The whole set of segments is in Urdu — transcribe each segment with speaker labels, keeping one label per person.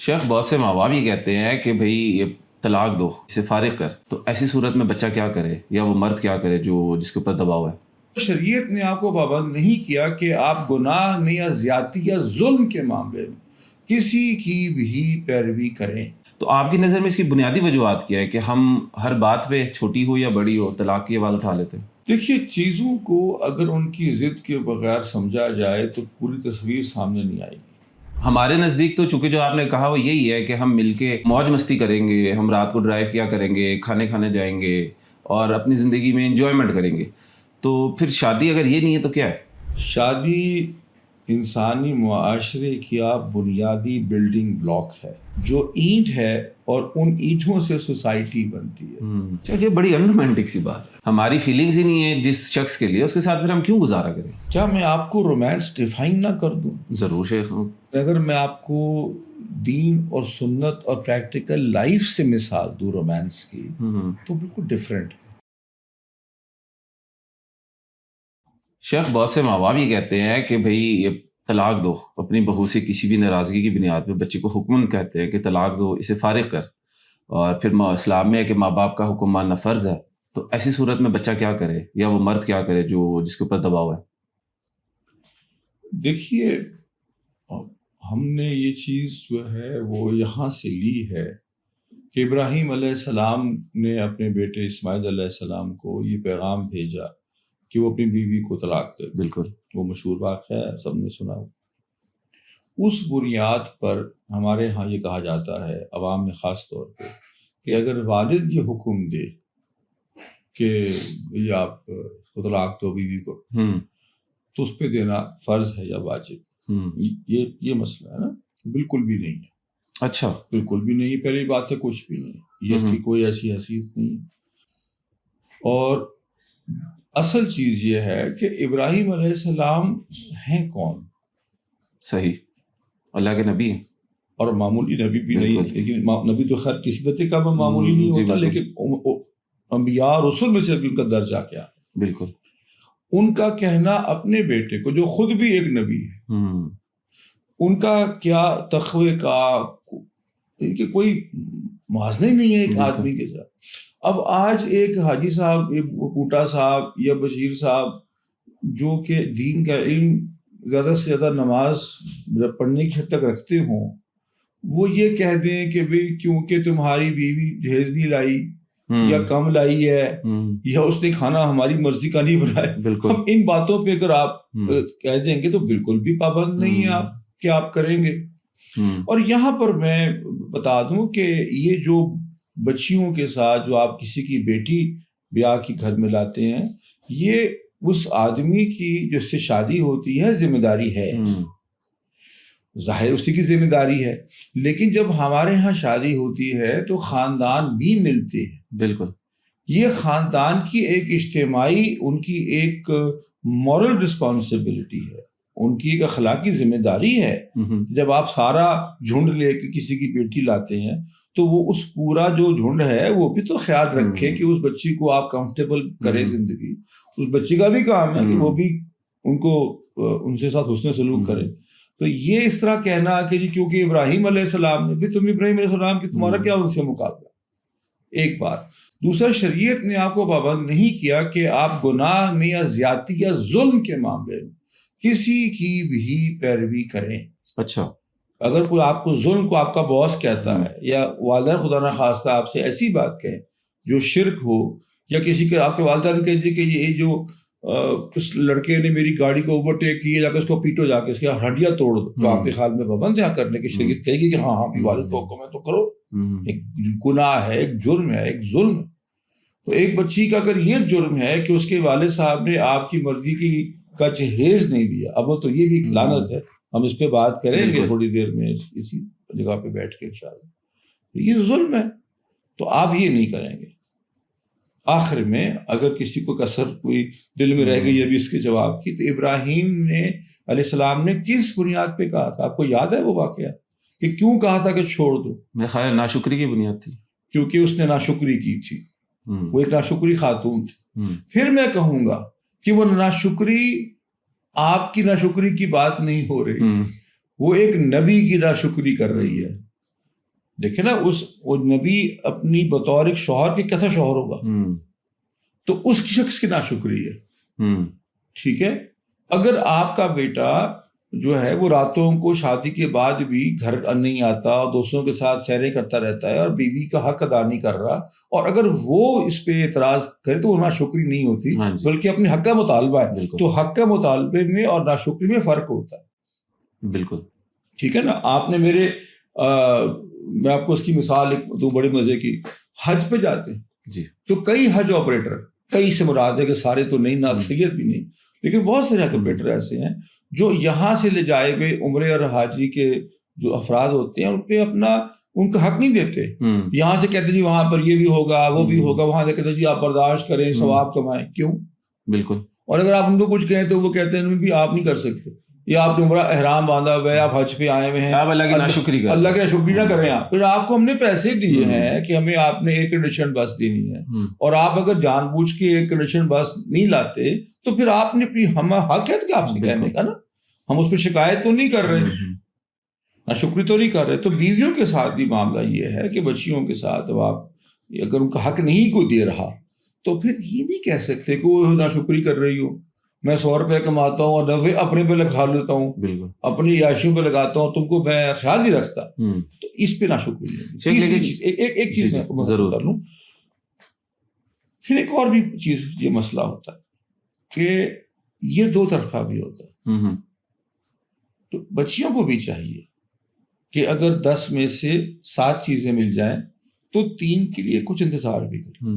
Speaker 1: شیخ بہت سے ماں باپ یہ کہتے ہیں کہ بھئی یہ طلاق دو، اسے فارغ کر، تو ایسی صورت میں بچہ کیا کرے یا وہ مرد کیا کرے جس کے اوپر دباؤ ہے؟
Speaker 2: شریعت نے آپ کو پابند نہیں کیا کہ آپ گناہ میں یا زیادتی یا ظلم کے معاملے میں کسی کی بھی پیروی کریں۔
Speaker 1: تو آپ کی نظر میں اس کی بنیادی وجوہات کیا ہے کہ ہم ہر بات پہ چھوٹی ہو یا بڑی ہو طلاق کی آواز اٹھا لیتے ہیں؟
Speaker 2: دیکھیے، چیزوں کو اگر ان کی ضد کے بغیر سمجھا جائے تو پوری تصویر سامنے نہیں آئے گی۔
Speaker 1: ہمارے نزدیک تو چونکہ جو آپ نے کہا وہ یہی ہے کہ ہم مل کے موج مستی کریں گے، ہم رات کو ڈرائیو کیا کریں گے، کھانے جائیں گے اور اپنی زندگی میں انجوائمنٹ کریں گے، تو پھر شادی اگر یہ نہیں ہے تو کیا ہے؟
Speaker 2: شادی انسانی معاشرے کا بنیادی بلڈنگ بلاک ہے، جو اینٹ ہے اور ان اینٹوں سے سوسائٹی بنتی ہے۔
Speaker 1: یہ بڑی انرومانٹک سی بات ہے، ہماری فیلنگز ہی نہیں ہے جس شخص کے لیے، اس کے ساتھ پھر ہم کیوں گزارا کریں؟
Speaker 2: کیا میں آپ کو رومانس ڈیفائن نہ کر دوں؟
Speaker 1: ضرور شیخ۔
Speaker 2: اگر میں آپ کو دین اور سنت اور پریکٹیکل لائف سے مثال دوں رومانس کی تو بالکل ڈیفرنٹ ہے۔
Speaker 1: شیخ بہت سے ماں باپ یہ کہتے ہیں کہ بھئی یہ طلاق دو، اپنی بہو سے کسی بھی ناراضگی کی بنیاد پہ بچے کو حکم کہتے ہیں کہ طلاق دو، اسے فارغ کر، اور پھر اسلام میں ہے کہ ماں باپ کا حکم ماننا فرض ہے، تو ایسی صورت میں بچہ کیا کرے یا وہ مرد کیا کرے جس کے اوپر دباؤ ہے؟
Speaker 2: دیکھیے، ہم نے یہ چیز جو ہے وہ یہاں سے لی ہے کہ ابراہیم علیہ السلام نے اپنے بیٹے اسماعیل علیہ السلام کو یہ پیغام بھیجا کہ وہ اپنی بیوی کو طلاق دے۔
Speaker 1: بالکل،
Speaker 2: وہ مشہور واقعہ ہے، سب نے سنا۔ اس بنیاد پر ہمارے ہاں یہ کہا جاتا ہے عوام میں خاص طور پہ کہ اگر والد یہ حکم دے کہ یہ آپ کو طلاق دو بیوی کو، تو اس پہ دینا فرض ہے یا واجب؟ یہ مسئلہ ہے نا، بالکل بھی نہیں ہے۔
Speaker 1: اچھا،
Speaker 2: بالکل بھی نہیں، پہلی بات ہے کچھ بھی نہیں، یہ کی کوئی ایسی حیثیت نہیں ہے۔ اور اصل چیز یہ ہے کہ ابراہیم علیہ السلام ہیں کون؟
Speaker 1: صحیح، اللہ کے نبی ہیں، اور
Speaker 2: معمولی نبی بھی نہیں، لیکن نبی تو خیر کسی درجے کا معمولی نہیں ہوتا، لیکن انبیاء رسول میں سے ان کا درجہ کیا ہے؟
Speaker 1: بالکل،
Speaker 2: ان کا کہنا اپنے بیٹے کو جو خود بھی ایک نبی ہے، ان کا کیا تقوی کا، ان کے کوئی موازنہ ہی نہیں ہے ایک آدمی کے ساتھ۔ اب آج ایک حاجی صاحب، کوٹا صاحب یا بشیر صاحب جو کہ دین کا علم زیادہ سے زیادہ نماز پڑھنے کی حد تک رکھتے ہوں، وہ یہ کہہ دیں کہ بھئی کیونکہ تمہاری بیوی جہیز نہیں لائی یا کم لائی ہے یا اس نے کھانا ہماری مرضی کا نہیں بنایا، ہم ان باتوں پہ اگر آپ کہہ دیں گے تو بالکل بھی پابند نہیں ہے آپ کہ آپ کریں گے۔ اور یہاں پر میں بتا دوں کہ یہ جو بچیوں کے ساتھ جو آپ کسی کی بیٹی بیاہ کی گھر میں لاتے ہیں، یہ اس آدمی کی جس سے شادی ہوتی ہے ذمہ داری ہے، ظاہر اسی کی ذمہ داری ہے، لیکن جب ہمارے ہاں شادی ہوتی ہے تو خاندان بھی ملتے ہیں۔ بالکل، یہ خاندان کی ایک اجتماعی، ان کی ایک مورل رسپانسبلٹی ہے، ان کی ایک اخلاقی ذمہ داری ہے۔ جب آپ سارا جھنڈ لے کے کسی کی بیٹی لاتے ہیں تو وہ اس پورا جو جھنڈ ہے وہ بھی تو خیال رکھے کہ اس بچی کو آپ کمفرٹیبل کریں زندگی۔ اس بچی کا بھی کام ہے کہ وہ بھی ان سے ساتھ حسن سلوک کرے۔ تو یہ اس طرح کہنا کہ جی کیونکہ ابراہیم علیہ السلام نے بھی، تم ابراہیم علیہ السلام کی تمہارا کیا ان سے مقابلہ؟ ایک بات۔ دوسرا، شریعت نے آپ کو پابند نہیں کیا کہ آپ گناہ میں یا زیادتی یا ظلم کے معاملے میں کسی کی بھی پیروی کریں۔ اچھا، اگر کوئی آپ کو ظلم کو آپ کا باس کہتا ہے یا والدہ خدا نہ خواستہ آپ سے ایسی بات کہے جو شرک ہو، یا کسی کے آپ کے والدہ نے کہہ دی کہ یہ جو اس لڑکے نے میری گاڑی کو اوورٹیک کی ہے، جا کے اس کو پیٹو، جا کے اس کی ہڈیاں توڑ دو، تو آپ کے خیال میں پابند ہے کرنے کی؟ شریعت کہے گی کہ ہاں بھی والد کو حکم ہے تو کرو۔ ایک گناہ ہے، ایک جرم ہے، ایک ظلم ہے۔ تو ایک بچی کا اگر یہ جرم ہے کہ اس کے والد صاحب نے آپ کی مرضی کا جہیز نہیں دیا، اب تو یہ بھی ایک لعنت ہے، ہم اس پہ بات کریں گے تھوڑی دیر میں اسی جگہ پہ بیٹھ کے انشاءاللہ۔ یہ ظلم ہے، تو آپ یہ نہیں کریں گے۔ آخر میں اگر کسی کو کسر کوئی دل میں رہ گئی ابھی اس کے جواب کی، تو ابراہیم علیہ السلام نے کس بنیاد پہ کہا تھا؟ آپ کو یاد ہے وہ واقعہ کہ کیوں کہا تھا کہ چھوڑ دو؟
Speaker 1: میرے خیال ناشکری کی بنیاد تھی،
Speaker 2: کیونکہ اس نے ناشکری کی تھی، وہ ایک ناشکری خاتون تھی۔ پھر میں کہوں گا کہ وہ ناشکری آپ کی ناشکری کی بات نہیں ہو رہی، وہ ایک نبی کی ناشکری کر رہی ہے۔ دیکھیں نا وہ نبی اپنی بطور ایک شوہر کے کیسا شوہر ہوگا، تو اس شخص کی ناشکری ہے. ٹھیک ہے، اگر آپ کا بیٹا جو ہے وہ راتوں کو شادی کے بعد بھی گھر نہیں آتا اور دوستوں کے ساتھ سیریں کرتا رہتا ہے اور بیوی کا حق ادا نہیں کر رہا، اور اگر وہ اس پہ اعتراض کرے تو وہ ناشکری نہیں ہوتی بلکہ اپنے حق کا مطالبہ ہے. تو حق کا مطالبے میں اور ناشکری میں فرق ہوتا ہے.
Speaker 1: بالکل
Speaker 2: ٹھیک ہے نا. آپ نے میں آپ کو اس کی مثال ایک دو بڑے مزے کی. حج پہ جاتے ہیں
Speaker 1: جی،
Speaker 2: تو کئی حج آپریٹر، کئی سے مراد ہے کہ سارے تو نہیں، نہ اکثریت بھی نہیں، لیکن بہت سے حج آپریٹر ایسے ہیں جو یہاں سے لے جائے ہوئے عمرے اور حاجی کے جو افراد ہوتے ہیں ان پہ ان کا حق نہیں دیتے. یہاں سے کہتے جی وہاں پر یہ بھی ہوگا وہ بھی ہوگا، وہاں سے کہتے جی آپ برداشت کریں ثواب کمائیں. کیوں؟
Speaker 1: بالکل.
Speaker 2: اور اگر آپ ان کو کچھ کہیں تو وہ کہتے ہیں بھی آپ نہیں کر سکتے، یا آپ نے عمرہ احرام باندھا ہوا ہے، آپ حج پہ آئے ہوئے ہیں،
Speaker 1: آپ اللہ کی ناشکری کریں،
Speaker 2: اللہ کی ناشکری نہ کریں. آپ پھر آپ کو ہم نے پیسے دیے ہیں کہ ہمیں آپ نے ایئر کنڈیشن بس دینی ہے، اور آپ اگر جان بوجھ کے ایئر کنڈیشن بس نہیں لاتے تو پھر آپ نے ہم حق ہے کہ آپ سے کہنے کا نا، ہم اس پہ شکایت تو نہیں کر رہے، ناشکری تو نہیں کر رہے. تو بیویوں کے ساتھ بھی معاملہ یہ ہے کہ بچیوں کے ساتھ اب آپ اگر ان کا حق نہیں کوئی دے رہا تو پھر یہ نہیں کہہ سکتے کہ وہ ناشکری کر رہی ہو. میں 100 روپے کماتا ہوں اور 90 اپنے پہ لگا لیتا ہوں، اپنی عیاشیوں پہ لگاتا ہوں، تم کو میں خیال نہیں رکھتا، تو اس پہ ناشکری نہیں. ایک چیز میں ضرور کر لوں، پھر ایک اور بھی چیز یہ مسئلہ ہوتا ہے کہ یہ دو طرفہ بھی ہوتا ہے. تو بچیوں کو بھی چاہیے کہ اگر 10 میں سے 7 چیزیں مل جائیں تو 3 کے لیے کچھ انتظار بھی کریں.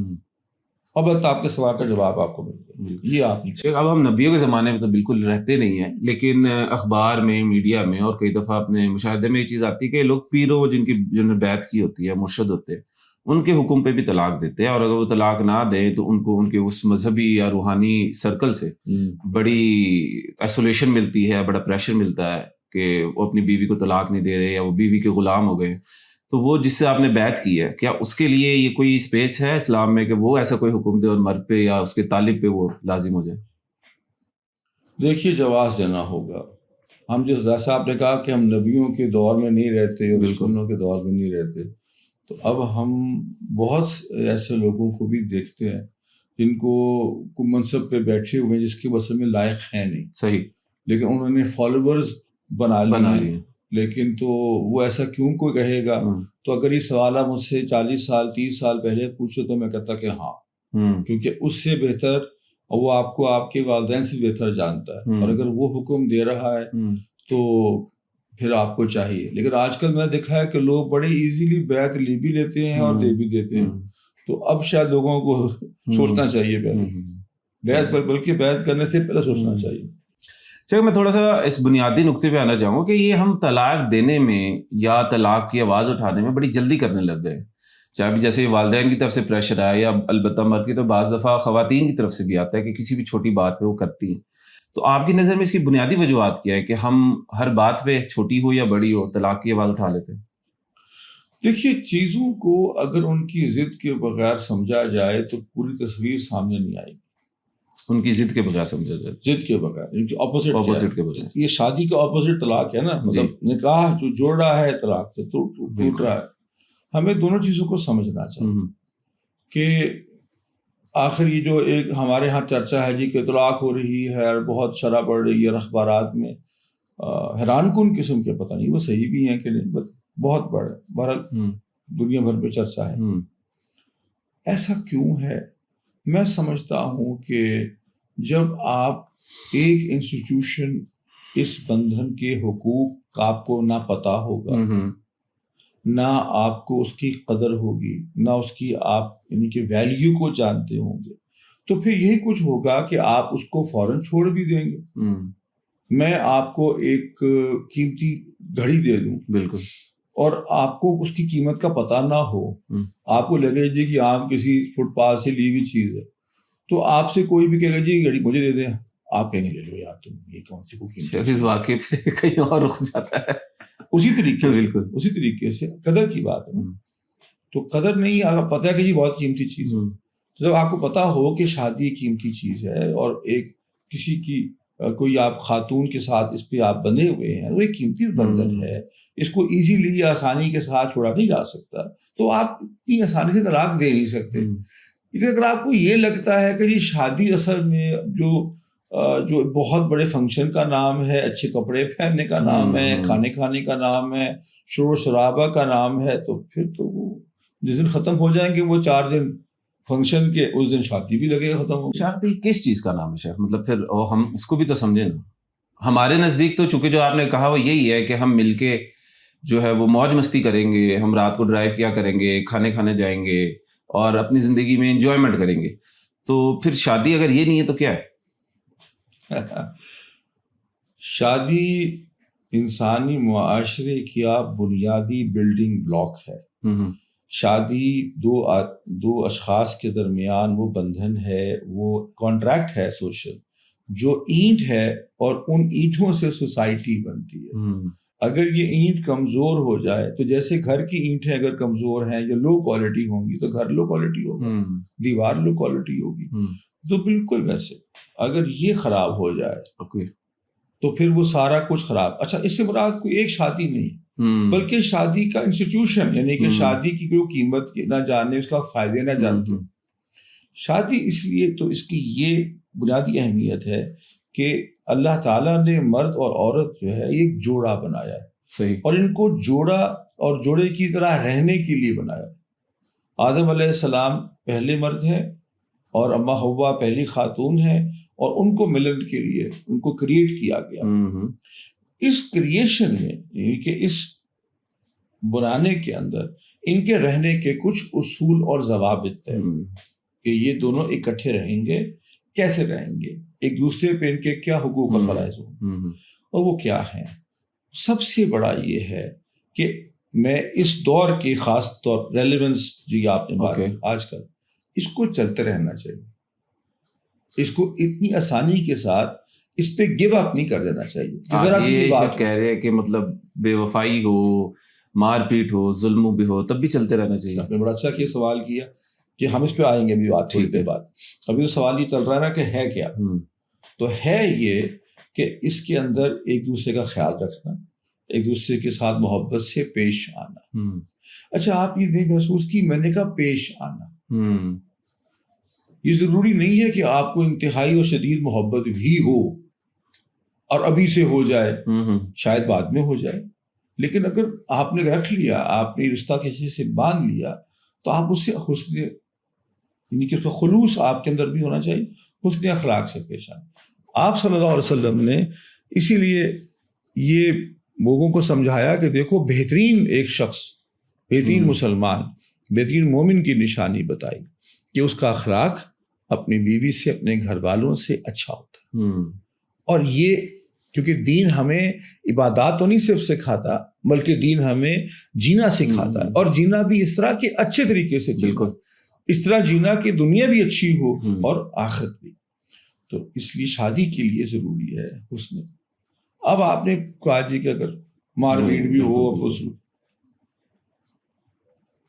Speaker 2: اب آپ کے سوال کا جواب آپ کو مل گیا. یہ آپ نہیں.
Speaker 1: اب ہم نبیوں کے زمانے میں تو بالکل رہتے نہیں ہیں، لیکن اخبار میں، میڈیا میں، اور کئی دفعہ اپنے مشاہدے میں یہ چیز آتی ہے کہ لوگ پیروں جنہوں نے بیعت کی ہوتی ہے، مرشد ہوتے ہیں، ان کے حکم پہ بھی طلاق دیتے ہیں، اور اگر وہ طلاق نہ دیں تو ان کو ان کے اس مذہبی یا روحانی سرکل سے بڑی ایسولیشن ملتی ہے، بڑا پریشر ملتا ہے کہ وہ اپنی بیوی کو طلاق نہیں دے رہے یا وہ بیوی کے غلام ہو گئے. تو وہ جس سے آپ نے بیعت کی ہے، کیا اس کے لیے یہ کوئی اسپیس ہے اسلام میں کہ وہ ایسا کوئی حکم دے اور مرد پہ یا اس کے طالب پہ وہ لازم ہو جائے؟
Speaker 2: دیکھیے جواز دینا ہوگا. ہم جیسا آپ نے کہا کہ ہم نبیوں کے دور میں نہیں رہتے اور رسولوں کے دور میں نہیں رہتے، تو اب ہم بہت ایسے لوگوں کو بھی دیکھتے ہیں جن کو منصب پہ بیٹھے ہوئے ہیں جس کے وصف میں لائق ہیں نہیں.
Speaker 1: صحیح.
Speaker 2: لیکن انہوں نے فالوورز بنا لیے. لیکن تو وہ ایسا کیوں کوئی کہے گا؟ تو اگر یہ سوال آپ مجھ سے 40 سال 30 سال پہلے پوچھو تو میں کہتا کہ ہاں، کیونکہ اس سے بہتر وہ آپ کو آپ کے والدین سے بہتر جانتا ہے، اور اگر وہ حکم دے رہا ہے تو پھر آپ کو چاہیے. لیکن آج کل میں نے دیکھا ہے کہ لوگ بڑے ایزیلی بیعت لی بھی لیتے ہیں اور دے بھی دیتے ہیں. تو اب شاید لوگوں کو سوچنا چاہیے بیعت پر، بلکہ بیعت کرنے سے پہلے سوچنا چاہیے.
Speaker 1: چلو میں تھوڑا سا اس بنیادی نقطے پہ آنا چاہوں گا کہ یہ ہم طلاق دینے میں یا طلاق کی آواز اٹھانے میں بڑی جلدی کرنے لگ گئے، چاہے بھی جیسے والدین کی طرف سے پریشر آئے یا البتہ مرد کی تو بعض دفعہ خواتین کی طرف سے بھی آتا ہے کہ کسی بھی چھوٹی بات پہ وہ کرتی ہیں. تو آپ کی نظر میں اس کی بنیادی وجوہات کیا ہے کہ ہم ہر بات پہ چھوٹی ہو یا بڑی ہو طلاق کی آواز اٹھا لیتے ہیں؟
Speaker 2: دیکھیے چیزوں کو اگر ان کی ضد کے بغیر سمجھا جائے تو پوری تصویر سامنے نہیں آئے گی.
Speaker 1: ان کی ضد کے بغیر سمجھا جائے،
Speaker 2: ضد کے بغیر،
Speaker 1: اپوزٹ کے بغیر.
Speaker 2: یہ شادی کا اپوزٹ طلاق ہے نا، مطلب نکاح جو جوڑ رہا ہے طلاق سے ٹوٹ رہا ہے. ہمیں دونوں چیزوں کو سمجھنا چاہیے کہ آخر یہ جو ایک ہمارے ہاں چرچا ہے جی کہ طلاق ہو رہی ہے اور بہت شرح پڑ رہی ہے اخبارات میں، حیران کن قسم کے، پتہ نہیں وہ صحیح بھی ہیں کہ نہیں، بہت بڑے بہرحال دنیا بھر میں چرچا ہے. ایسا کیوں ہے؟ میں سمجھتا ہوں کہ جب آپ ایک انسٹیٹیوشن اس بندھن کے حقوق کا آپ کو نہ پتہ ہوگا، نہ آپ کو اس کی قدر ہوگی، نہ اس کی آپ یعنی کہ ویلیو کو جانتے ہوں گے، تو پھر یہی کچھ ہوگا کہ آپ اس کو فوراً چھوڑ بھی دیں گے. میں آپ کو ایک قیمتی گھڑی دے دوں
Speaker 1: بالکل،
Speaker 2: اور آپ کو اس کی قیمت کا پتہ نہ ہو، آپ کو لگے جی کہ عام کسی فٹ پاتھ سے لی ہوئی چیز ہے، تو آپ سے کوئی بھی کہے گا جی گھڑی مجھے دے دیں، آپ کہیں گے لے لو یار تم، یہ کون سی کوئی قیمت.
Speaker 1: اس واقعے پہ کہیں اور رک جاتا ہے.
Speaker 2: اسی طریقے سے قدر کی بات ہے. تو قدر نہیں، اگر پتہ ہے کہ یہ بہت قیمتی چیز ہے، جب آپ کو پتہ ہو کہ شادی قیمتی چیز ہے اور ایک کسی کی کوئی آپ خاتون کے ساتھ اس پہ آپ بندھے ہوئے ہیں، وہ ایک قیمتی بندھن ہے، اس کو ایزیلی یا آسانی کے ساتھ چھوڑا نہیں جا سکتا، تو آپ اتنی آسانی سے طلاق دے نہیں سکتے۔ لیکن اگر آپ کو یہ لگتا ہے کہ یہ شادی اصل میں جو بہت بڑے فنکشن کا نام ہے، اچھے کپڑے پہننے کا نام ہے، کھانے کھانے کا نام ہے، شور و شرابہ کا نام ہے، تو پھر تو وہ جس دن ختم ہو جائیں گے وہ 4 دن فنکشن کے، اس دن شادی بھی لگے ختم ہو۔
Speaker 1: شادی کس چیز کا نام ہے شیخ؟ مطلب پھر ہم اس کو بھی تو سمجھیں نا۔ ہمارے نزدیک تو چونکہ جو آپ نے کہا وہ یہی ہے کہ ہم مل کے جو ہے وہ موج مستی کریں گے، ہم رات کو ڈرائیو کیا کریں گے، کھانے کھانے جائیں گے اور اپنی زندگی میں انجوائمنٹ کریں گے، تو پھر شادی اگر یہ نہیں ہے تو کیا ہے؟
Speaker 2: شادی انسانی معاشرے کا بنیادی بلڈنگ بلاک ہے۔ شادی دو اشخاص کے درمیان وہ بندھن ہے، وہ کانٹریکٹ ہے سوشل، جو اینٹ ہے اور ان اینٹوں سے سوسائٹی بنتی ہے۔ اگر یہ اینٹ کمزور ہو جائے تو جیسے گھر کی اینٹیں اگر کمزور ہیں یا لو کوالٹی ہوں گی تو گھر لو کوالٹی ہوگا، دیوار لو کوالٹی ہوگی، تو بالکل ویسے اگر یہ خراب ہو جائے تو پھر وہ سارا کچھ خراب۔ اچھا، اس سے مراد کوئی ایک شادی نہیں بلکہ شادی کا انسٹیٹیوشن، یعنی کہ شادی کی کوئی قیمت نہ جاننے، اس کا فائدے نہ جانتے۔ شادی اس لیے تو اس کی یہ بنیادی اہمیت ہے کہ اللہ تعالیٰ نے مرد اور عورت جو ہے ایک جوڑا بنایا ہے،
Speaker 1: صحیح، اور
Speaker 2: ان کو جوڑا اور جوڑے کی طرح رہنے کے لیے بنایا۔ آدم علیہ السلام پہلے مرد ہیں اور اما حوا پہلی خاتون ہیں، اور ان کو ملن کے لیے ان کو کریٹ کیا گیا۔ اس کریشن میں، یعنی کہ اس بنانے کے اندر ان کے رہنے کے کچھ اصول اور ضوابط ہیں کہ یہ دونوں اکٹھے رہیں گے، کیسے رہیں گے، ایک دوسرے پہ ان کے کیا حقوق و فرائض ہوں، اور وہ کیا ہیں۔ سب سے بڑا یہ ہے کہ میں اس دور کی خاص طور ریلیونس جو آپ نے بات آج کل، اس کو چلتے رہنا چاہیے، اس کو اتنی آسانی کے ساتھ اس پہ گیو اپ نہیں کر دینا چاہیے۔ ذرا سی بات
Speaker 1: کہہ رہے ہیں کہ مطلب بے وفائی ہو، مار پیٹ ہو، ظلم بھی ہو، تب بھی چلتے رہنا چاہیے۔
Speaker 2: آپ نے بڑا اچھا کہ سوال کیا کہ ہم اس پہ آئیں گے ابھی بات تھوڑی دیر بعد۔ ابھی تو سوال یہ چل رہا ہے نا کہ ہے کیا، تو ہے یہ کہ اس کے اندر ایک دوسرے کا خیال رکھنا، ایک دوسرے کے ساتھ محبت سے پیش آنا۔ اچھا، آپ یہ نہیں محسوس کی، میں نے کہا پیش آنا، یہ ضروری نہیں ہے کہ آپ کو انتہائی اور شدید محبت بھی ہو اور ابھی سے ہو جائے، شاید بعد میں ہو جائے، لیکن اگر آپ نے رکھ لیا، آپ نے رشتہ کسی سے باندھ لیا، تو آپ اس سے حسن، یعنی کہ اس کا خلوص آپ کے اندر بھی ہونا چاہیے، حسن اخلاق سے پیش آنا۔ آپ صلی اللہ علیہ وسلم نے اسی لیے یہ لوگوں کو سمجھایا کہ دیکھو، بہترین ایک شخص، بہترین مسلمان، بہترین مومن کی نشانی بتائی کہ اس کا اخلاق اپنی بیوی سے، اپنے گھر والوں سے اچھا ہوتا ہے۔ اور یہ کیونکہ دین ہمیں عبادات تو نہیں صرف سکھاتا، بلکہ دین ہمیں جینا سکھاتا ہے، اور جینا بھی اس طرح کہ اچھے طریقے سے جینا، اس طرح جینا کہ دنیا بھی اچھی ہو اور آخرت بھی۔ تو اس لیے شادی کے لیے ضروری ہے حسن۔ اب آپ نے کہا جی کہ اگر مار پیٹ بھی ہو،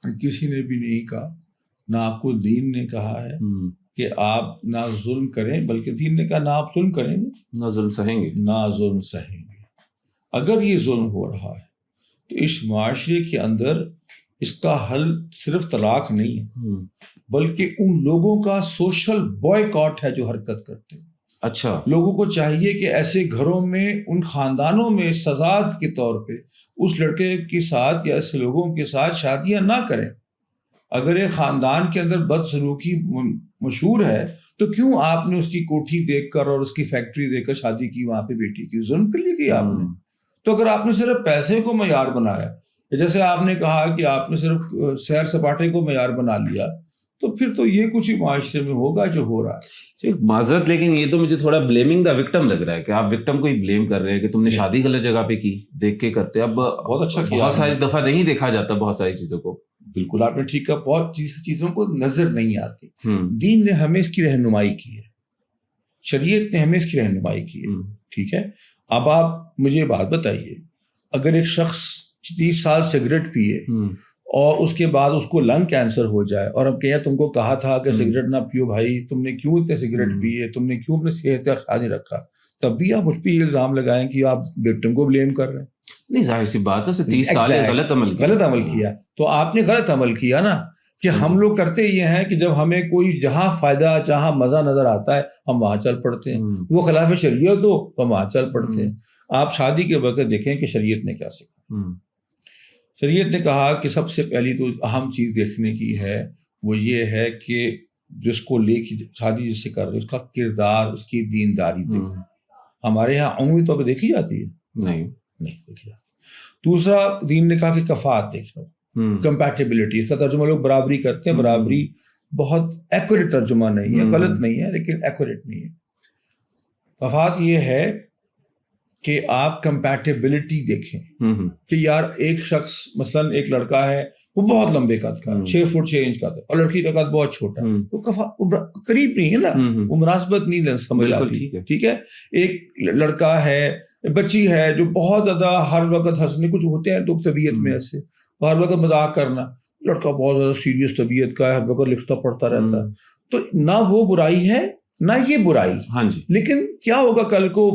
Speaker 2: کسی نے بھی نہیں کہا، نہ آپ کو دین نے کہا ہے کہ آپ نہ ظلم کریں، بلکہ دین نے کہا نہ آپ ظلم کریں گے،
Speaker 1: نہ ظلم سہیں گے،
Speaker 2: نہ ظلم سہیں گے۔ اگر یہ ظلم ہو رہا ہے تو اس معاشرے کے اندر اس کا حل صرف طلاق نہیں ہے، بلکہ ان لوگوں کا سوشل بوائیکاٹ ہے جو حرکت کرتے ہیں۔
Speaker 1: اچھا،
Speaker 2: لوگوں کو چاہیے کہ ایسے گھروں میں، ان خاندانوں میں سزا کے طور پہ اس لڑکے کے ساتھ یا ایسے لوگوں کے ساتھ شادیاں نہ کریں۔ اگر ایک خاندان کے اندر بدسلوکی مشہور ہے تو کیوں آپ نے اس کی کوٹھی دیکھ کر اور اس کی فیکٹری دیکھ کر شادی کی وہاں پہ بیٹی کی؟ ظلم کے لیے کیا آپ نے۔ تو اگر آپ نے صرف پیسے کو معیار بنایا، جیسے آپ نے کہا کہ آپ نے صرف سیر سپاٹے کو معیار بنا لیا، تو پھر تو یہ کچھ ہی معاشرے میں ہوگا جو ہو رہا ہے۔
Speaker 1: معذرت، لیکن یہ تو مجھے تھوڑا بلیمنگ دا وکٹم لگ رہا ہے کہ آپ وکٹم کو ہی بلیم کر رہے ہیں کہ تم نے شادی غلط جگہ پہ کی، دیکھ کے کرتے۔ اب
Speaker 2: بہت اچھا کیا،
Speaker 1: بہت ساری دفعہ نہیں دیکھا جاتا بہت ساری چیزوں کو۔
Speaker 2: بالکل آپ نے ٹھیک کہا، بہت چیزوں کو نظر نہیں آتی۔ دین نے ہمیں اس کی رہنمائی کی ہے، شریعت نے ہمیں اس کی رہنمائی کی ہے، ٹھیک ہے۔ اب آپ مجھے بات بتائیے، اگر ایک شخص 30 سال سگریٹ پیے اور اس کے بعد اس کو لنگ کینسر ہو جائے، اور اب کہا تم کو کہا تھا کہ سگریٹ نہ پیو بھائی، تم نے کیوں اتنے سگریٹ پیے، تم نے کیوں اپنی صحت کا خیال نہیں رکھا، تب بھی آپ مجھ پہ یہ الزام لگائیں کہ آپ وکٹم کو بلیم کر رہے ہیں.
Speaker 1: نہیں ظاہر سی بات ہے 30 سال غلط عمل
Speaker 2: کیا. تو آپ نے غلط عمل کیا نا, کہ ہم لوگ کرتے یہ ہیں کہ جب ہمیں کوئی جہاں فائدہ جہاں مزہ نظر آتا ہے ہم وہاں چل پڑتے ہیں, وہ خلاف شریعت ہو تو ہم وہاں چل پڑتے ہیں. آپ شادی کے وقت دیکھیں کہ شریعت نے کیا سکھایا. شریعت نے کہا کہ سب سے پہلی تو اہم چیز دیکھنے کی ہے وہ یہ ہے کہ جس کو لے کے شادی جس سے کر رہے اس کا کردار, اس کی دینداری دیکھو. ہمارے یہاں عمومی طور پہ دیکھی جاتی ہے؟ نہیں دیکھی جاتی. دوسرا, دین نے کہا کہ کفات دیکھ لو, کمپیٹیبلٹی. اس کا ترجمہ لوگ برابری کرتے ہیں, برابری بہت ایکوریٹ ترجمہ نہیں ہے, غلط نہیں ہے لیکن ایکوریٹ نہیں ہے. کفات یہ ہے کہ آپ کمپیٹیبلٹی دیکھیں کہ یار ایک شخص مثلاً ایک لڑکا ہے وہ بہت لمبے قد کا 6 فٹ 6 انچ کا تھا اور لڑکی کا قد بہت چھوٹا ہے, تو قریب نہیں ہے نا, وہ مناسبت نہیں سمجھ آتی. ٹھیک ہے, ایک لڑکا ہے, بچی ہے جو بہت زیادہ ہر وقت ہنسنے, کچھ ہوتے ہیں تو طبیعت میں ایسے ہر وقت مذاق کرنا, لڑکا بہت زیادہ سیریس طبیعت کا ہے, ہر وقت لکھتا پڑھتا رہتا ہے, تو نہ وہ برائی ہے نہ یہ برائی. ہاں جی, لیکن کیا ہوگا کل کو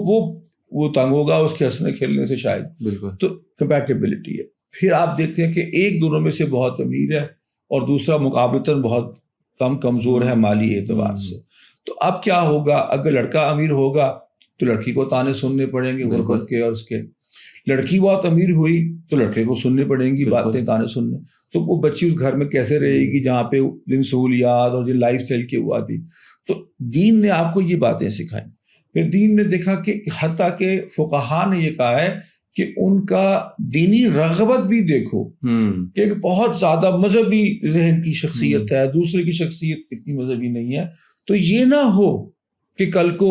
Speaker 2: وہ تنگ ہوگا اس کے ہنسنے کھیلنے سے شاید. بالکل. تو کمپیٹیبلٹی ہے. پھر آپ دیکھتے ہیں کہ ایک دونوں میں سے بہت امیر ہے اور دوسرا مقابلتاً بہت کمزور ہے مالی اعتبار سے. تو اب کیا ہوگا, اگر لڑکا امیر ہوگا تو لڑکی کو تانے سننے پڑیں گے غربت کے اور اس کے, لڑکی بہت امیر ہوئی تو لڑکے کو سننے پڑیں گی باتیں, تانے سننے. تو وہ بچی اس گھر میں کیسے رہے گی جہاں پہ دن سہولیات اور جو لائف اسٹائل کی ہوا تھی. تو دین نے آپ کو یہ باتیں سکھائیں. پھر دین نے دیکھا کہ حتیٰ کہ فقہا نے یہ کہا ہے کہ ان کا دینی رغبت بھی دیکھو, کہ ایک بہت زیادہ مذہبی ذہن کی شخصیت ہے, دوسرے کی شخصیت اتنی مذہبی نہیں ہے, تو یہ نہ ہو کہ کل کو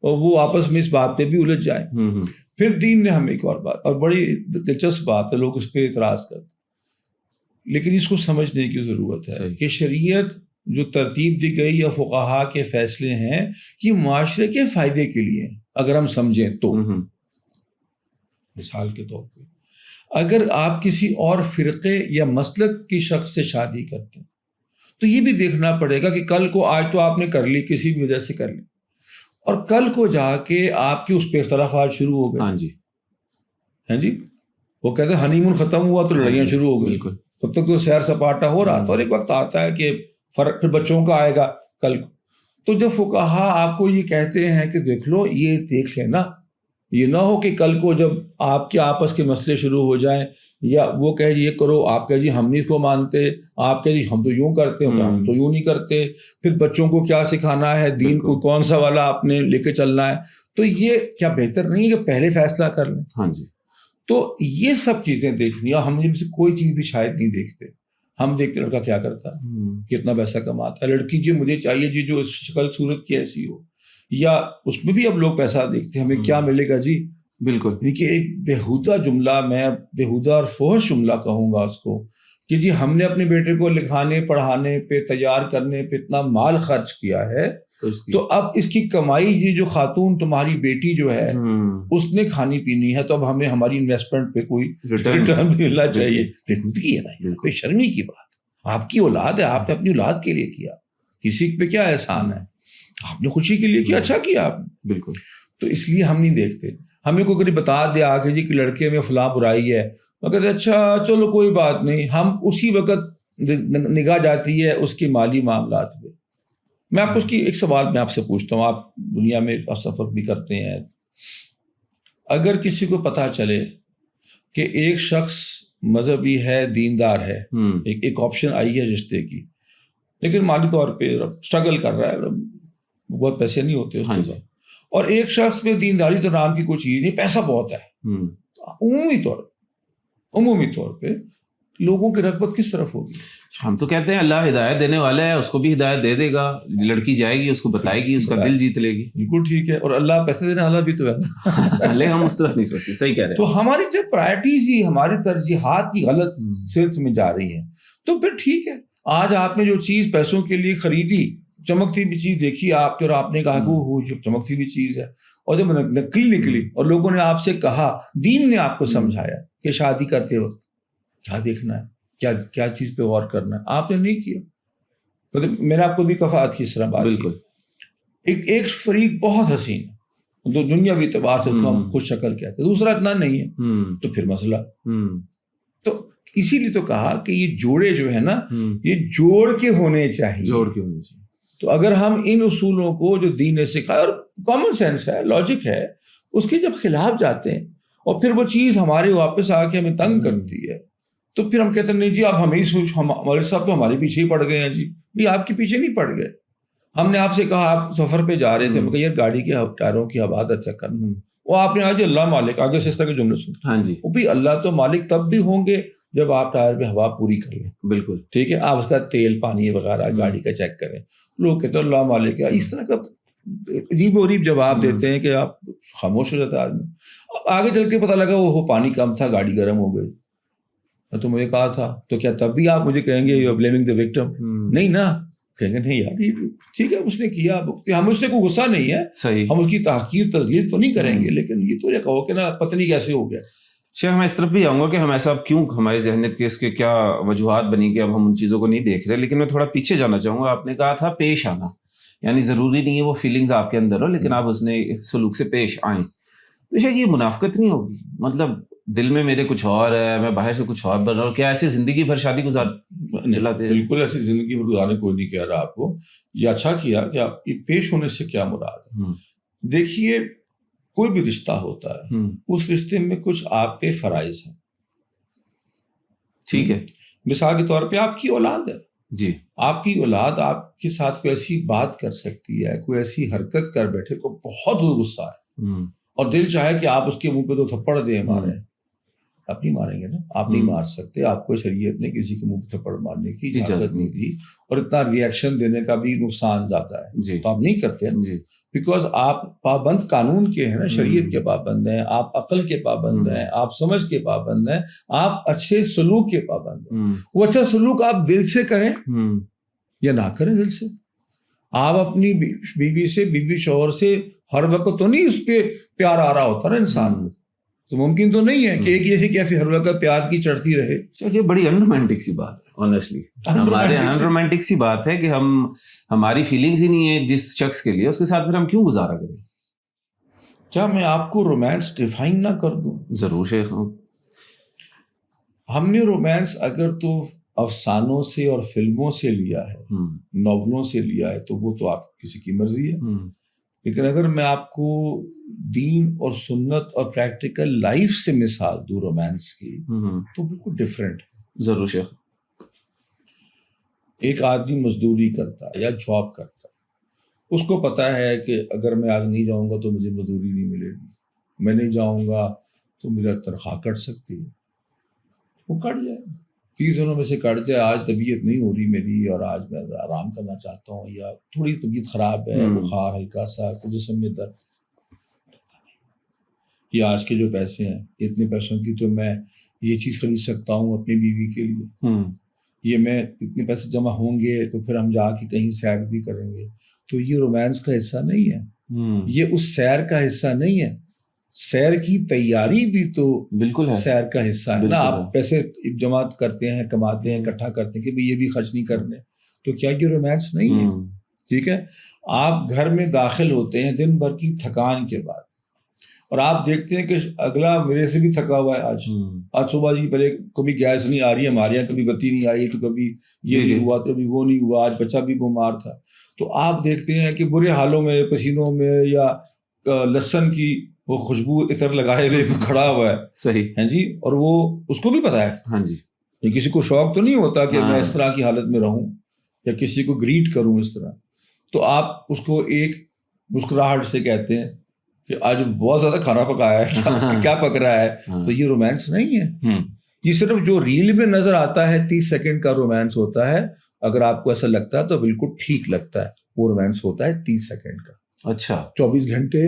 Speaker 2: وہ آپس میں اس بات پہ بھی الجھ جائیں. پھر دین نے ہمیں ایک اور بات, اور بڑی دلچسپ بات ہے, لوگ اس پہ اعتراض کرتے ہیں لیکن اس کو سمجھنے کی ضرورت ہے کہ شریعت جو ترتیب دی گئی یا فقہا کے فیصلے ہیں یہ معاشرے کے فائدے کے لیے ہیں اگر ہم سمجھیں تو. مثال کے طور پہ اگر آپ کسی اور فرقے یا مسلک کی شخص سے شادی کرتے ہیں تو یہ بھی دیکھنا پڑے گا کہ کل کو, آج تو آپ نے کر لی کسی بھی وجہ سے کر لی, اور کل کو جا کے آپ کے اس پہ اختلافات شروع ہو گئے. ہاں جی, وہ کہتے ہیں ہنی مون ختم ہوا تو لڑائیاں شروع ہو گئی. تب تک تو سیر سپاٹا ہو رہا تھا, اور ایک وقت آتا ہے کہ فرق پھر بچوں کا آئے گا کل کو. تو جب فقہا آپ کو یہ کہتے ہیں کہ دیکھ لو, یہ دیکھ لینا, یہ نہ ہو کہ کل کو جب آپ کے آپس کے مسئلے شروع ہو جائیں, یا وہ کہے یہ کرو, آپ کہے جی ہم نہیں اس کو مانتے, آپ کہے جی ہم تو یوں کرتے ہیں, ہم تو یوں نہیں کرتے. پھر بچوں کو کیا سکھانا ہے, دین کو کون سا والا آپ نے لے کے چلنا ہے. تو یہ کیا بہتر نہیں ہے کہ پہلے فیصلہ کر لیں؟ ہاں جی. تو یہ سب چیزیں دیکھنی, اور ہم سے کوئی چیز بھی شاید نہیں دیکھتے. ہم دیکھتے لڑکا کیا کرتا ہے, کتنا پیسہ کماتا ہے, لڑکی جی مجھے چاہیے جی جو شکل صورت کی ایسی ہو, یا اس میں بھی اب لوگ پیسہ دیکھتے ہیں ہمیں کیا ملے گا جی. بالکل, کہ ایک بےہودہ جملہ, میں بےہودہ اور فحش جملہ کہوں گا اس کو, کہ جی ہم نے اپنے بیٹے کو لکھانے پڑھانے پہ تیار کرنے پہ اتنا مال خرچ کیا ہے, تو اب اس کی کمائی یہ جو خاتون تمہاری بیٹی جو ہے اس نے کھانی پینی ہے, تو اب ہمیں ہماری انویسٹمنٹ پہ کوئی ریٹرن ملنا چاہیے. بےہودگی ہے نا, کوئی شرمی کی بات. آپ کی اولاد ہے, آپ نے اپنی اولاد کے لیے کیا, کسی پہ کیا احسان ہے, آپ نے خوشی کے لیے کیا, اچھا کیا آپ نے. بالکل. تو اس لیے ہم نہیں دیکھتے. ہمیں کوئی کبھی بتا دے آ کے جی کہ لڑکے میں فلاں برائی ہے, وہ کہتے اچھا چلو کوئی بات نہیں, ہم اسی وقت نگاہ جاتی ہے اس کے مالی معاملات پہ. میں آپ کو اس کی ایک سوال میں آپ سے پوچھتا ہوں, آپ دنیا میں سفر بھی کرتے ہیں, اگر کسی کو پتہ چلے کہ ایک شخص مذہبی ہے, دیندار ہے, ایک آپشن آئی ہے رشتے کی, لیکن مالی طور پہ اسٹرگل کر رہا ہے, بہت پیسے نہیں ہوتے اس کے, اور ایک شخص پہ دینداری تو نام کی کوئی چیز نہیں, پیسہ بہت ہے, عمومی طور پہ لوگوں کی رغبت کس طرف ہوگی؟
Speaker 1: ہم تو کہتے ہیں اللہ ہدایت دینے والا ہے, اس کو بھی ہدایت دے دے گا, لڑکی جائے گی اس کو بتائے گی, اس کا دل جیت لے گی. بالکل
Speaker 2: ٹھیک ہے, اور اللہ پیسے دینے والا بھی تو ہے,
Speaker 1: لیکن ہم اس طرف نہیں سوچتے. صحیح کہہ رہے ہیں.
Speaker 2: تو ہماری جب پرائرٹیز ہی ہماری ترجیحات کی غلط سلسلے میں جا رہی ہیں, تو پھر ٹھیک ہے, آج آپ نے جو چیز پیسوں کے لیے خریدی, چمکتی بھی چیز دیکھی آپ کی, اور آپ نے کہا کہ وہ چمکتی بھی چیز ہے, اور جب نکلی نکلی اور لوگوں نے آپ سے کہا, دین نے آپ کو سمجھایا کہ شادی کرتے وقت کیا دیکھنا ہے, کیا چیز پہ غور کرنا ہے, آپ نے نہیں کیا. مطلب میں نے آپ کو بھی کفات کی اس طرح بات. بالکل. ایک فریق بہت حسین, تو دنیاوی اعتبار سے اس کو ہم خوش شکل کہتے ہیں، دوسرا اتنا نہیں ہے تو پھر مسئلہ. تو اسی لیے تو کہا کہ یہ جوڑے جو ہے نا یہ جوڑ کے ہونے چاہیے. تو اگر ہم ان اصولوں کو جو دین نے سکھایا اور کامن سینس ہے، لاجک ہے، اس کے جب خلاف جاتے ہیں اور پھر وہ چیز ہمارے واپس آ کے ہمیں تنگ کرتی ہے تو پھر ہم کہتے ہیں نہیں جی آپ ہمیں ہمارے صاحب تو ہمارے پیچھے ہی پڑ گئے ہیں. جی بھی آپ کے پیچھے نہیں پڑ گئے، ہم نے آپ سے کہا آپ سفر پہ جا رہے تھے، میں کہا یار گاڑی کے ٹائروں کی حفاظت چیک کرنا، وہ آپ نے آج اللہ مالک آگے سے اس طرح کے جملے سن.
Speaker 1: ہاں جی،
Speaker 2: وہ بھی اللہ تو مالک تب بھی ہوں گے جب آپ ٹائر پہ ہوا پوری کر لیں. بالکل ٹھیک ہے، آپ اس کا تیل پانی وغیرہ گاڑی کا چیک کریں. لوگ کہتے ہیں اللہ مالک ہے، اس طرح کا عجیب و غریب جواب دیتے ہیں کہ آپ خاموش ہو جاتا آدمی. آگے چل کے پتہ لگا وہ پانی کم تھا، گاڑی گرم ہو گئی. تو مجھے کہا تھا، تو کیا تب بھی آپ مجھے کہیں گے you are blaming the victim? نہیں نا، کہیں گے نہیں یار ٹھیک ہے اس نے کیا، ہم اس سے کوئی غصہ نہیں ہے،
Speaker 1: صحیح،
Speaker 2: ہم اس کی تحقیر تذلیل تو نہیں کریں گے، لیکن یہ تو یہ کہو کہ نا پتہ نہیں کیسے ہو گیا.
Speaker 1: شیخ میں اس طرف بھی آؤں گا کہ ہم ایسا کیوں ہماری ذہنیت کے اس کے کیا وجوہات بنی کہ اب ہم ان چیزوں کو نہیں دیکھ رہے. لیکن میں تھوڑا پیچھے جانا چاہوں گا. آپ نے کہا تھا پیش آنا، یعنی ضروری نہیں ہے وہ فیلنگز آپ کے اندر ہو لیکن آپ اس نے سلوک سے پیش آئیں. تو شیخ یہ منافقت نہیں ہوگی؟ مطلب دل میں میرے کچھ اور ہے، میں باہر سے کچھ اور بن رہا ہوں، کیا ایسے زندگی بھر شادی گزار چلاتے ہیں؟
Speaker 2: بالکل ایسی زندگی بھر گزارنے کوئی نہیں کہہ رہا آپ کو. یہ اچھا کیا کہ آپ یہ پیش ہونے سے کیا مراد ہے. دیکھیے کوئی بھی رشتہ ہوتا ہے اس رشتے میں کچھ آپ پہ فرائض ہیں.
Speaker 1: ٹھیک ہے،
Speaker 2: مثال کے طور پہ آپ کی اولاد ہے
Speaker 1: جی،
Speaker 2: آپ کی اولاد آپ کے ساتھ کوئی ایسی بات کر سکتی ہے، کوئی ایسی حرکت کر بیٹھے کو بہت غصہ ہے اور دل چاہے کہ آپ اس کے منہ پہ تو تھپڑ دیں ماریں. آپ نہیں ماریں گے نا، آپ نہیں مار سکتے، آپ کو شریعت نے کسی کے منہ پہ تھپڑ مارنے کی اجازت نہیں دی اور اتنا ریئیکشن دینے کا بھی نقصان زیادہ ہے، تو آپ نہیں کرتے بیکاز آپ پابند قانون کے ہیں نا، شریعت کے پابند ہیں، آپ عقل کے پابند ہیں، آپ سمجھ کے پابند ہیں، آپ اچھے سلوک کے پابند ہیں. وہ اچھا سلوک آپ دل سے کریں یا نہ کریں دل سے. آپ اپنی بیوی سے، بیوی شوہر سے ہر وقت تو نہیں اس پہ پیار آ رہا ہوتا نا انسان کو، تو ممکن تو نہیں ہے کہ ایک ایسی کیفی ہر وقت پیار کی چڑھتی رہے.
Speaker 1: یہ بڑی انرومانٹک سی بات ہے آنیسٹلی، ہمارے انرومانٹک سی بات ہے کہ ہماری فیلنگز ہی نہیں ہے جس شخص کے لیے، اس کے ساتھ پھر ہم کیوں گزارا کریں؟
Speaker 2: کیا میں آپ کو رومانس ڈیفائن نہ کر دوں؟
Speaker 1: ضرور شیخ.
Speaker 2: ہم نے رومانس اگر تو افسانوں سے اور فلموں سے لیا ہے، ناولوں سے لیا ہے، تو وہ تو آپ کسی کی مرضی ہے. لیکن اگر میں آپ کو دین اور سنت اور پریکٹیکل لائف سے مثال دوں رومانس کی تو بالکل ڈفرینٹ ہے.
Speaker 1: ضرور شیخ.
Speaker 2: ایک آدمی مزدوری کرتا ہے یا جاب کرتا ہے، اس کو پتا ہے کہ اگر میں آج نہیں جاؤں گا تو مجھے مزدوری نہیں ملے گی، میں نہیں جاؤں گا تو میرا تنخواہ کٹ سکتی ہے. وہ کٹ جائے، 30 دنوں میں سے کٹ جائے. آج طبیعت نہیں ہو رہی میری اور آج میں آرام کرنا چاہتا ہوں، یا تھوڑی طبیعت خراب ہے، بخار ہلکا سا، جسم میں درد. یہ آج کے جو پیسے ہیں، اتنے پیسوں کی تو میں یہ چیز خرید سکتا ہوں اپنی بیوی کے لیے، یہ میں اتنے پیسے جمع ہوں گے تو پھر ہم جا کے کہیں سیر بھی کریں گے. تو یہ رومانس کا حصہ نہیں ہے، یہ اس سیر کا حصہ نہیں ہے. سیر کی تیاری بھی تو
Speaker 1: بالکل ہے،
Speaker 2: سیر کا حصہ ہے نا. آپ پیسے جمع کرتے ہیں، کماتے ہیں، اکٹھا کرتے ہیں کہ یہ بھی خرچ نہیں کرنے، تو کیا یہ رومانس نہیں ہے؟ ٹھیک ہے، آپ گھر میں داخل ہوتے ہیں دن بھر کی تھکان کے بعد اور آپ دیکھتے ہیں کہ اگلا میرے سے بھی تھکا ہوا ہے. آج صبح جی پہلے کبھی گیس نہیں آ رہی ہے ہمارے یہاں، کبھی بتی نہیں آئی تو کبھی یہ نہیں ہوا تو کبھی وہ نہیں ہوا، آج بچہ بھی بیمار تھا. تو آپ دیکھتے ہیں کہ برے حالوں میں، پسینوں میں، یا لہسن کی وہ خوشبو عطر لگائے ہوئے کھڑا ہوا ہے.
Speaker 1: صحیح
Speaker 2: ہے جی، اور وہ اس کو بھی پتا ہے.
Speaker 1: ہاں جی،
Speaker 2: کسی کو شوق تو نہیں ہوتا کہ میں اس طرح کی حالت میں رہوں یا کسی کو گریٹ کروں اس طرح. تو آپ اس کو ایک مسکراہٹ سے کہتے ہیں کہ آج بہت زیادہ کھانا پکایا ہے، کیا پک رہا ہے. تو یہ رومانس نہیں ہے. یہ صرف جو ریل میں نظر آتا ہے 30 سیکنڈ کا رومانس ہوتا ہے. اگر آپ کو ایسا لگتا ہے تو بالکل ٹھیک لگتا ہے، وہ رومانس ہوتا ہے 30 سیکنڈ کا. اچھا 24 گھنٹے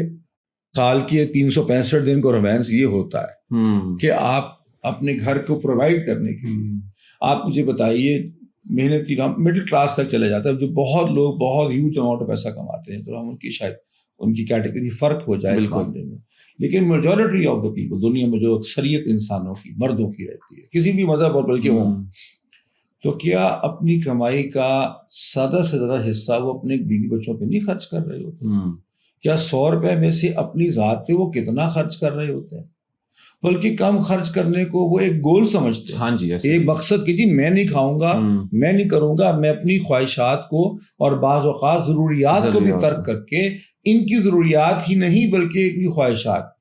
Speaker 2: سال کے 365 دن کا رومانس یہ ہوتا ہے کہ آپ اپنے گھر کو پرووائڈ کرنے کے لیے، آپ مجھے بتائیے محنتی مڈل کلاس تک چلے جاتا ہے، جو بہت لوگ بہت ہیوج اماؤنٹ پیسہ کماتے ہیں، تو ہم ان کی شاید ان کی کیٹیگری فرق ہو جائے اس معاملے میں. لیکن میجورٹی آف دا پیپل، دنیا میں جو اکثریت انسانوں کی، مردوں کی رہتی ہے، کسی بھی مذہب اور بلکہ ہوں، تو کیا اپنی کمائی کا زیادہ سے زیادہ حصہ وہ اپنے بیوی بچوں پہ نہیں خرچ کر رہے ہوتے؟ کیا 100 روپے میں سے اپنی ذات پہ وہ کتنا خرچ کر رہے ہوتے ہیں؟ بلکہ کم خرچ کرنے کو وہ ایک گول سمجھتے ہیں.
Speaker 1: ہاں جی،
Speaker 2: ایک مقصد کہ جی میں نہیں کھاؤں گا، میں نہیں کروں گا، میں اپنی خواہشات کو اور بعض اوقات ضروریات کو بھی ترک کر کے، ان کی ضروریات ہی نہیں بلکہ اپنی خواہشات.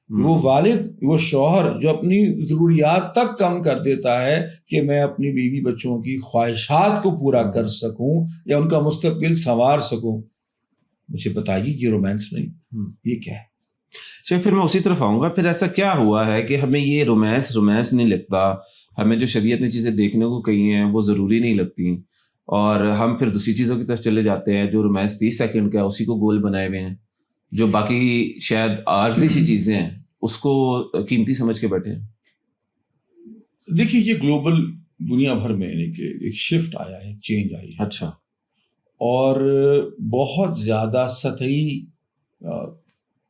Speaker 2: وہ والد، وہ شوہر جو اپنی ضروریات تک کم کر دیتا ہے کہ میں اپنی بیوی بچوں کی خواہشات کو پورا کر سکوں یا ان کا مستقبل سنوار سکوں، مجھے بتائیے یہ رومانس نہیں، یہ کیا ہے؟
Speaker 1: شیخ پھر میں اسی طرف آؤں گا. پھر ایسا کیا ہوا ہے کہ ہمیں یہ رومانس نہیں لگتا، ہمیں جو شریعت نے چیزیں دیکھنے کو کہی ہیں وہ ضروری نہیں لگتی، اور ہم پھر دوسری چیزوں کی طرف چلے جاتے ہیں جو رومانس 30 سیکنڈ کا ہے اسی کو گول بنائے ہوئے ہیں، جو باقی شاید عارضی سی چیزیں ہیں اس کو قیمتی سمجھ کے بیٹھے ہیں.
Speaker 2: دیکھیے یہ گلوبل دنیا بھر میں یعنی کہ ایک شفٹ آیا ہے، چینج آئی ہے.
Speaker 1: اچھا.
Speaker 2: اور بہت زیادہ سطحی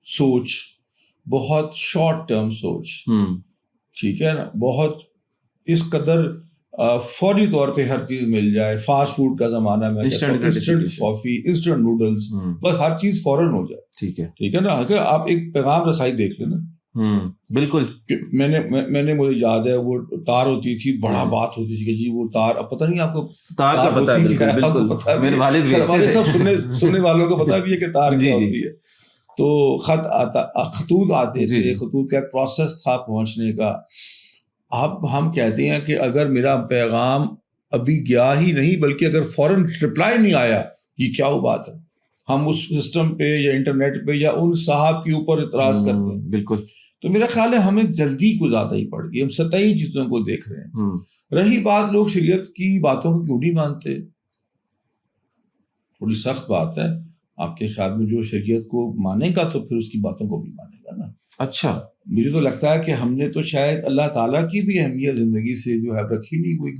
Speaker 2: سوچ، بہت شارٹ ٹرم سوچ، ٹھیک ہے نا، بہت اس قدر فوری طور پہ ہر چیز مل جائے. فاسٹ فوڈ کا زمانہ میں انسٹنٹ کافی، انسٹنٹ نوڈلس، بس ہر چیز فوراً ہو جائے. ٹھیک ہے نا. اگر آپ ایک پیغام رسائی دیکھ لیں نا،
Speaker 1: بالکل.
Speaker 2: میں نے مجھے یاد ہے وہ تار ہوتی تھی، بڑا بات ہوتی تھی کہ جی وہ تار، اب پتہ نہیں آپ کو
Speaker 1: تار کا پتہ ہے. بالکل میرے والد
Speaker 2: ہمارے سب سننے والوں کو پتہ بھی ہے کہ تار کیا ہوتی ہے. تو خطوط آتے تھے، خطوط کا ایک پروسیس تھا پہنچنے کا. اب ہم کہتے ہیں کہ اگر میرا پیغام ابھی گیا ہی نہیں بلکہ اگر فوراً رپلائی نہیں آیا، یہ کیا وہ بات ہے؟ ہم اس سسٹم پہ یا انٹرنیٹ پہ یا ان صاحب کے اوپر اعتراض کرتے ہیں.
Speaker 1: بالکل.
Speaker 2: تو میرا خیال ہے ہمیں جلدی کو زیادہ ہی پڑ گئی، ہم سطحی چیزوں کو دیکھ رہے ہیں. رہی بات لوگ شریعت کی باتوں کو کیوں نہیں مانتے، تھوڑی سخت بات ہے. آپ کے خیال میں جو شریعت کو مانے گا تو پھر اس کی باتوں کو بھی مانے گا نا.
Speaker 1: اچھا.
Speaker 2: مجھے تو لگتا ہے کہ ہم نے تو شاید اللہ تعالیٰ کی بھی اہمیت زندگی سے جو ہے رکھی نہیں ہوئی،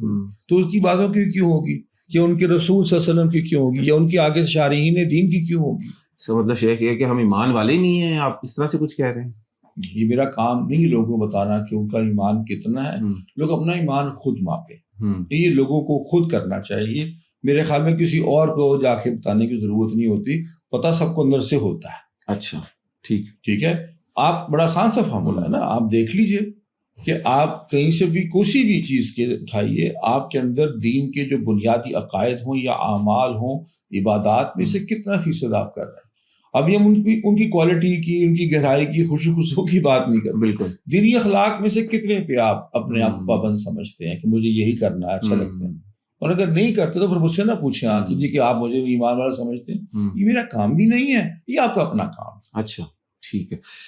Speaker 2: تو اس کی باتوں کی کیوں ہوگی، یا ان کے رسول صلی اللہ علیہ وسلم کی کیوں ہوگی، یا ان کی آگے شارحین دین کی کیوں ہوگی.
Speaker 1: اس کا مطلب شیخ یہ کہ ہم ایمان والے ہی نہیں ہیں، آپ اس طرح سے کچھ کہہ رہے ہیں؟
Speaker 2: یہ میرا کام نہیں لوگوں کو بتانا کہ ان کا ایمان کتنا ہے. لوگ اپنا ایمان خود ماپیں، یہ لوگوں کو خود کرنا چاہیے. میرے خیال میں کسی اور کو جا کے بتانے کی ضرورت نہیں ہوتی، پتہ سب کو اندر سے ہوتا ہے.
Speaker 1: اچھا ٹھیک
Speaker 2: ہے. آپ بڑا آسان سا فارمولا ہے نا، آپ دیکھ لیجئے کہ آپ کہیں سے بھی کوئی بھی چیز کے اٹھائیے، آپ کے اندر دین کے جو بنیادی عقائد ہوں یا اعمال ہوں، عبادات میں سے کتنا فیصد آپ کر رہے ہیں. ابھی ہم ان کی کوالٹی کی، ان کی گہرائی کی، خوشو کی بات نہیں کرتے.
Speaker 1: بالکل.
Speaker 2: دینی اخلاق میں سے کتنے پہ آپ اپنے آپ پابند سمجھتے ہیں کہ مجھے یہی کرنا ہے، اچھا لگتا ہے. اور اگر نہیں کرتے تو پھر مجھ سے نہ پوچھیں کہ جی کہ آپ مجھے ایمان والا سمجھتے ہیں. یہ میرا کام بھی نہیں ہے، یہ آپ کا اپنا کام.
Speaker 1: اچھا ٹھیک ہے.